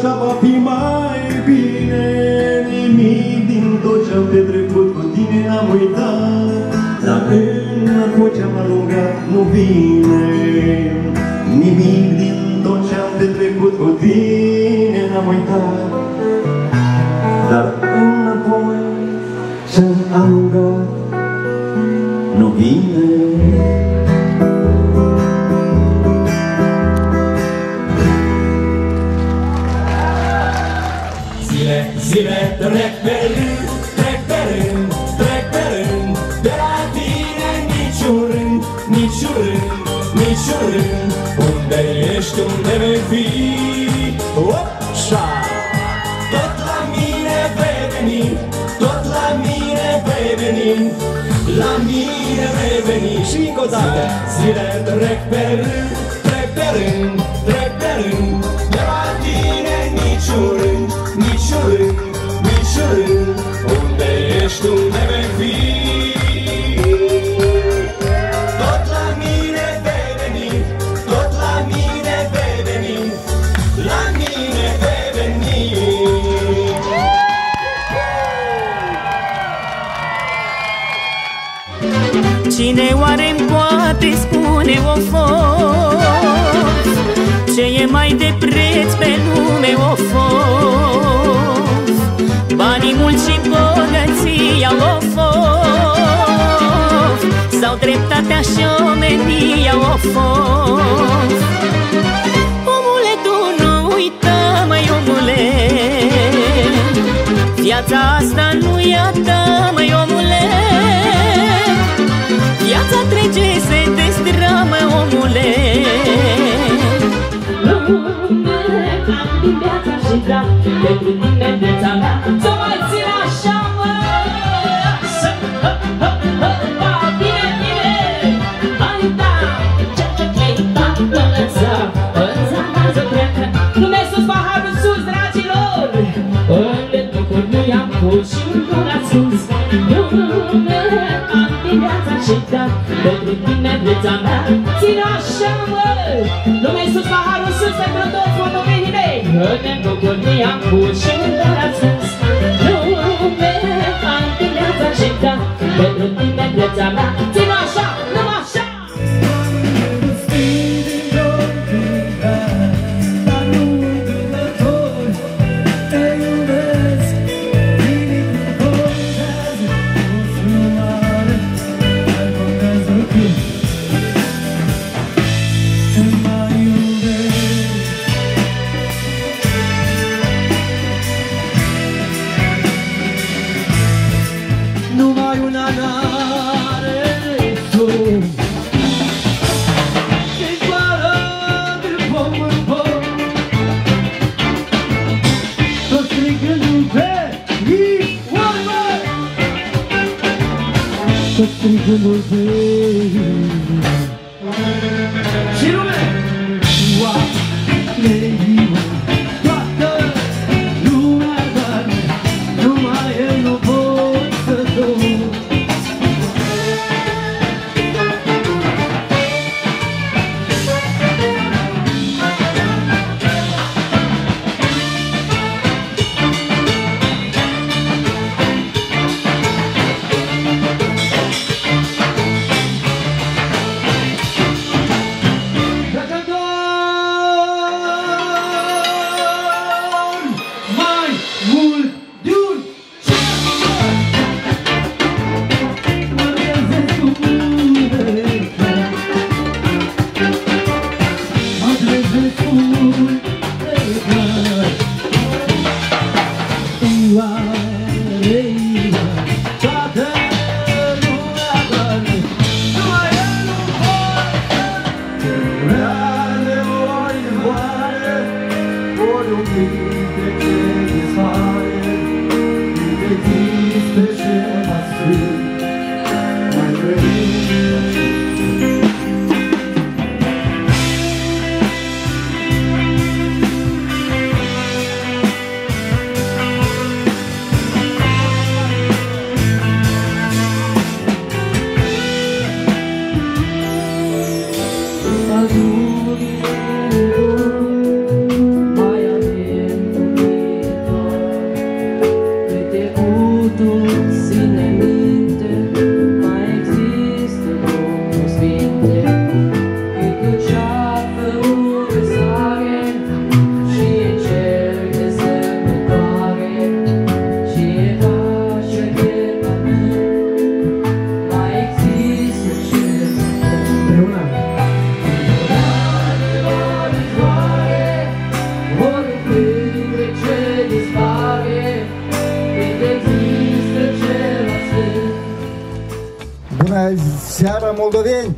așa va fi mai bine. Nimic din tot ce-am petrecut cu tine n-am uitat, dar înapoi ce-am alungat nu vine. Nimic din tot ce-am petrecut cu tine n-am uitat, dar înapoi ce-am alungat nu vine. Zile trec pe rând, trec pe rând, trec pe rând, de la tine niciun rând, niciun rând, niciun rând. Unde ești, unde vei fi? Opșa! Tot la mine vei veni, tot la mine vei veni, la mine vei veni. Și încă o dată. Zile trec pe rând, trec pe rând, trec pe rând, de la tine niciun rând, niciun rând, niciun rând. Unde ești, unde vei fi? Tot la mine vei veni, tot la mine vei veni, la mine vei veni. Cine oare-mi poate spune o fost ce e mai de preț pe lume o fost? Banii mulți și bogăția o fost, sau dreptatea și omenia o fost? Omule, tu nu uita, măi omule, viața asta nu e a ta, măi omule. Viața trece, se destramă, omule. Lume, cam din viața și drag, pentru tine viața mea să mai țin așa, mă. Bine, bine, hai, da, ce-i tată lăsa, ănța să treacă. Lumea sus, paharul sus, dragilor, în lătucuri nu i-am pus și una sus. Lume, cam din viața și drag, pentru tine viața mea țin așa, mă. Lumea sus, paharul sus, pentru toți motovenii mei, în lătucuri nu i-am pus și una sus. Lume, cam din viața și drag, pentru tine viața mea țin așa, numai așa. Și lume! Mai avem Moldoveni!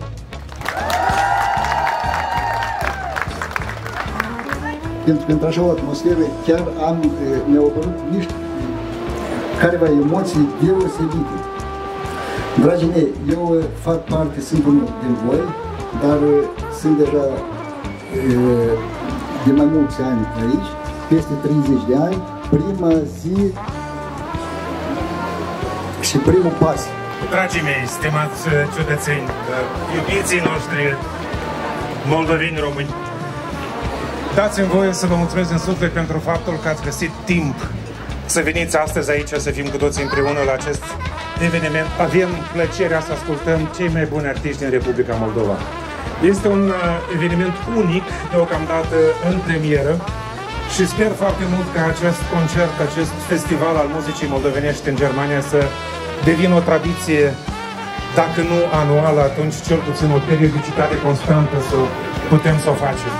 Pentru că într-așa o atmosferă chiar mi-au apărut niște careva emoții deosebite. Dragii mei, eu fac parte, sunt unul din voi, dar sunt deja de mai mulți ani aici, peste 30 de ani, prima zi și primul pas. Dragii mei, stimați cetățeni, iubiții noștri moldoveni români, dați-mi voie să vă mulțumesc din suflet pentru faptul că ați găsit timp să veniți astăzi aici, să fim cu toții împreună la acest eveniment. Avem plăcerea să ascultăm cei mai buni artiști din Republica Moldova. Este un eveniment unic, deocamdată în premieră, și sper foarte mult ca acest concert, acest festival al muzicii moldovenești în Germania să devină o tradiție, dacă nu anuală, atunci cel puțin o periodicitate constantă să putem să o facem.